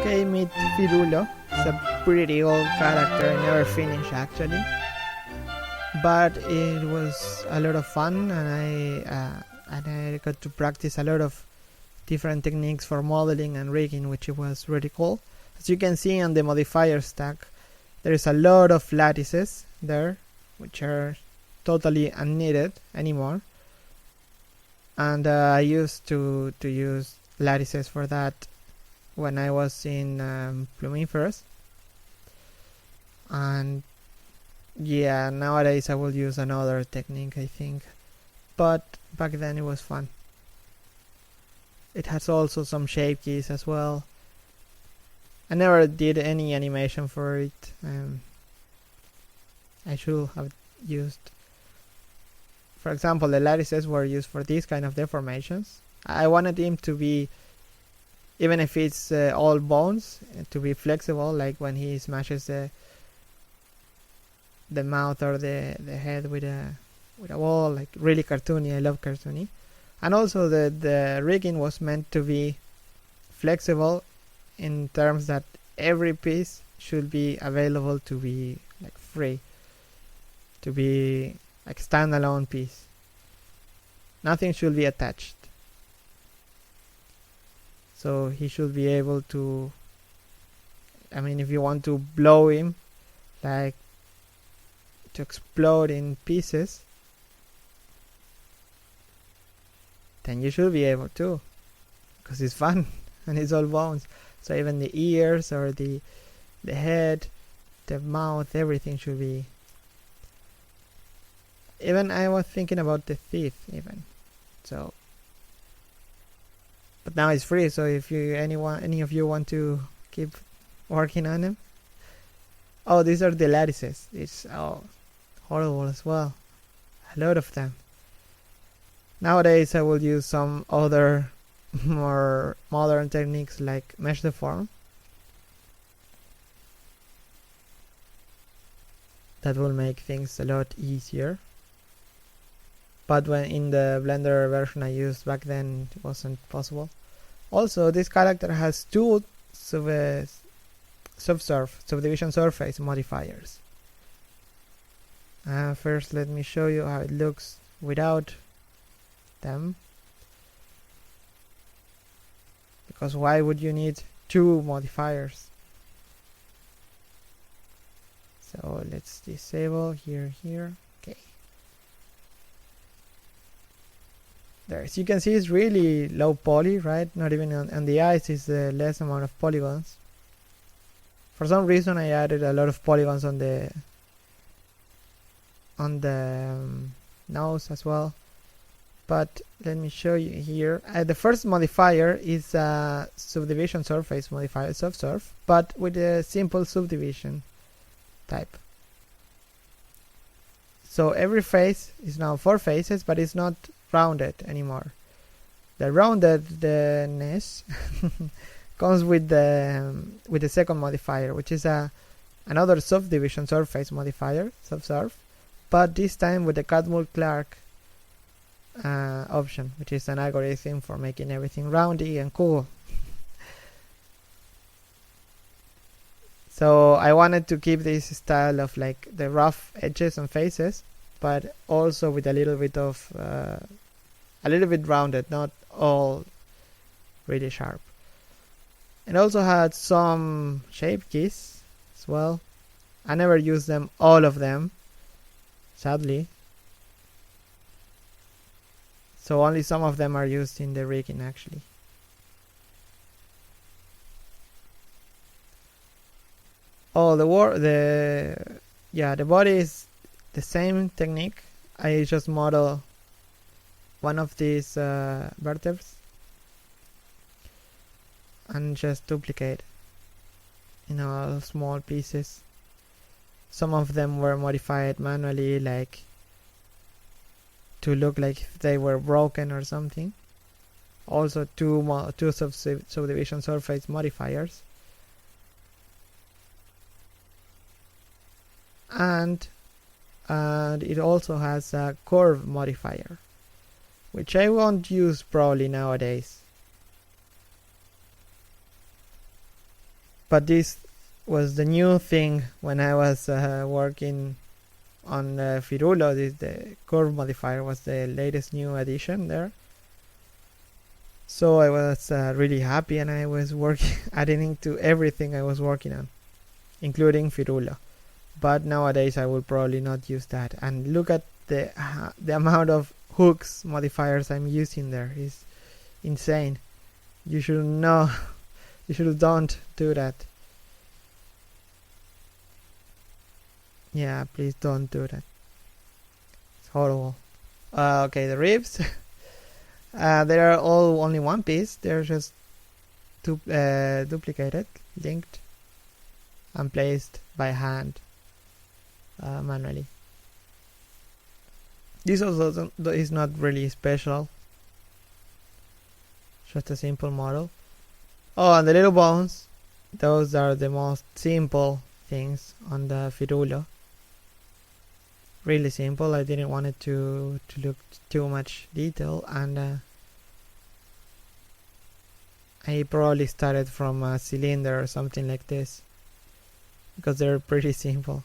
okay, meet Firulo. It's a pretty old character, I never finished actually. But it was a lot of fun, and I got to practice a lot of different techniques for modeling and rigging, which was really cool. As you can see on the modifier stack, there is a lot of lattices there, which are totally unneeded anymore. And I used to use lattices for that when I was in Plumiferous. And yeah, nowadays I will use another technique, I think. But back then it was fun. It has also some shape keys as well. I never did any animation for it. I should have used. For example, the lattices were used for these kind of deformations. I wanted him to be, even if it's all bones, to be flexible, like when he smashes the mouth or the head with a wall, like really cartoony. I love cartoony. And also the rigging was meant to be flexible in terms that every piece should be available to be like free, to be like standalone piece. Nothing should be attached. So he should be able to, I mean, if you want to blow him, like to explode in pieces, then you should be able to, because it's fun and it's all bones. So even the ears or the head, the mouth, everything should be. Even I was thinking about the teeth even. So, but now it's free. So if any of you want to keep working on them. Oh, these are the lattices. It's horrible as well. A lot of them. Nowadays I will use some other more modern techniques like mesh deform. That will make things a lot easier. But when in the Blender version I used back then, it wasn't possible. Also, this character has two subdivision surface modifiers. First, let me show you how it looks without them. Because why would you need two modifiers? So let's disable here. Okay. There, as you can see, it's really low poly, right? Not even on the eyes is the less amount of polygons. For some reason, I added a lot of polygons on the nose as well. But let me show you here. The first modifier is subdivision surface modifier, subsurf, but with a simple subdivision type. So every face is now 4 faces, but it's not rounded anymore. The roundedness comes with the second modifier, which is another subdivision surface modifier, subsurf, but this time with the Catmull-Clark option, which is an algorithm for making everything roundy and cool. So I wanted to keep this style of like the rough edges and faces, but also with a little bit of a little bit rounded, not all really sharp. And also had some shape keys as well. I never used them, all of them, sadly. So only some of them are used in the rigging actually. Oh, the body is the same technique. I just model one of these vertebrae and just duplicate, small pieces. Some of them were modified manually, like to look like they were broken or something. Also two subdivision surface modifiers. And it also has a curve modifier, which I won't use probably nowadays. But this was the new thing when I was working on Firulo. The curve modifier was the latest new addition there. So I was really happy, and I was adding to everything I was working on, including Firulo. But nowadays I will probably not use that. And look at the amount of hooks modifiers I'm using there is insane. You should know. You should don't do that. Yeah, please don't do that. It's horrible. Okay, the ribs. They are all only one piece. They're just duplicated, linked, and placed by hand manually. This also is not really special. Just a simple model. Oh, and the little bones. Those are the most simple things on the Firulo. Really simple. I didn't want it to look too much detail, and I probably started from a cylinder or something like this because they're pretty simple.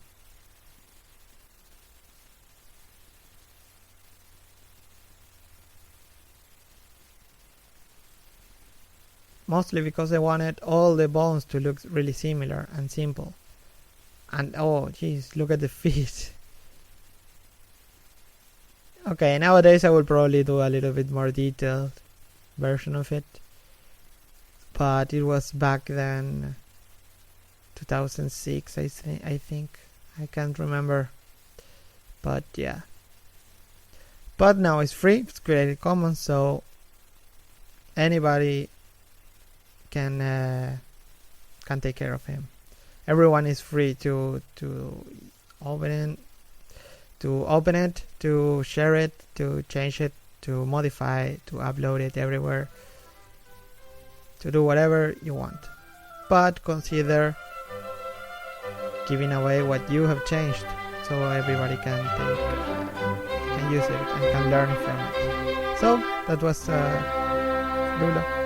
Mostly because I wanted all the bones to look really similar and simple. And oh jeez, look at the feet. Okay, nowadays I will probably do a little bit more detailed version of it. But it was back then 2006 I think. I can't remember. But yeah. But now it's free, it's Creative Commons, so anybody can take care of him. Everyone is free to open it, to share it, to change it, to modify, to upload it everywhere, to do whatever you want. But consider giving away what you have changed, so everybody can use it and can learn from it. So that was Lula.